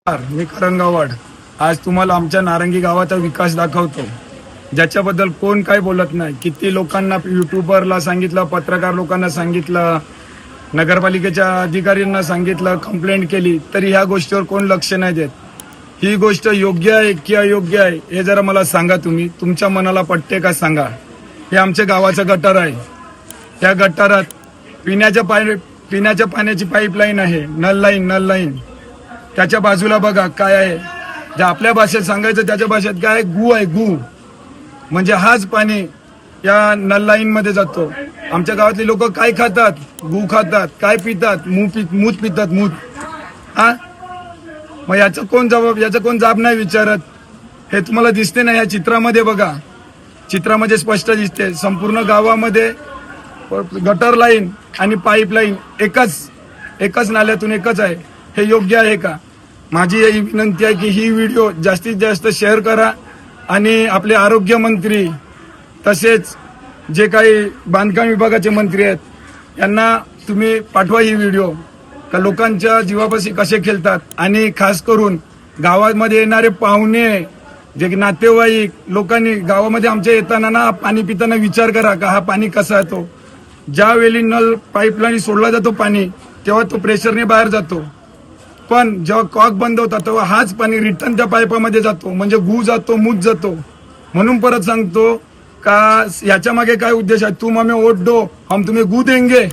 मी करंगावाड आज तुम्हाला आमच्या नारंगी गावाचा विकास दाखवतो, ज्याच्याबद्दल कोण काय बोलत नाही. किती लोकांना युट्यूबरला सांगितलं, पत्रकार लोकांना सांगितलं, नगरपालिकेच्या अधिकाऱ्यांना सांगितलं, कंप्लेंट केली, तरी ह्या गोष्टीवर कोण लक्ष नाही देत. ही गोष्ट योग्य आहे की अयोग्य आहे हे जरा मला सांगा. तुम्ही तुमच्या मनाला पटते का सांगा. हे आमच्या गावाचं गटार आहे. त्या गटारात पिण्याच्या पाण्याची पाईपलाईन आहे, नल लाईन. त्याच्या बाजूला बघा काय आहे, जे आपल्या भाषेत सांगायचं त्याच्या भाषेत काय आहे, गू आहे. गू म्हणजे हाच पाणी या नल लाईन मध्ये जातो. आमच्या गावातली लोक काय खातात, गू खातात. काय पितात, मूत पितात. हा, मग याचं कोण जाब नाही विचारत. हे तुम्हाला दिसते ना या चित्रामध्ये. बघा, चित्रामध्ये स्पष्ट दिसते संपूर्ण गावामध्ये गटर लाईन आणि पाईपलाईन एकच नाल्यातून एकच आहे. हे योग्य आहे का? माझी ही विनंती आहे की ही व्हिडिओ जास्तीत जास्त शेअर करा आणि आपले आरोग्य मंत्री तसेच जे काही बांधकाम विभागाचे मंत्री आहेत यांना तुम्ही पाठवा ही व्हिडिओ, का लोकांच्या जीवापाशी कसे खेळतात. आणि खास करून गावामध्ये येणारे पाहुणे, जे नातेवाईक लोकांनी गावामध्ये आमच्या येताना ना पाणी पिताना विचार करा का हा पाणी कसा येतो. ज्यावेळी नल पाईपलाईन सोडला जातो पाणी, तेव्हा तो प्रेशरने बाहेर जातो, पण जेव्हा कॉक बंद होता तेव्हा हाच पाणी रिटर्न त्या पाईपामध्ये जातो. म्हणजे गू जातो, मूत जातो. म्हणून परत सांगतो का याच्या मागे काय उद्देश आहे. तुम हमें वोट दो, हम तुम्हें गू देंगे.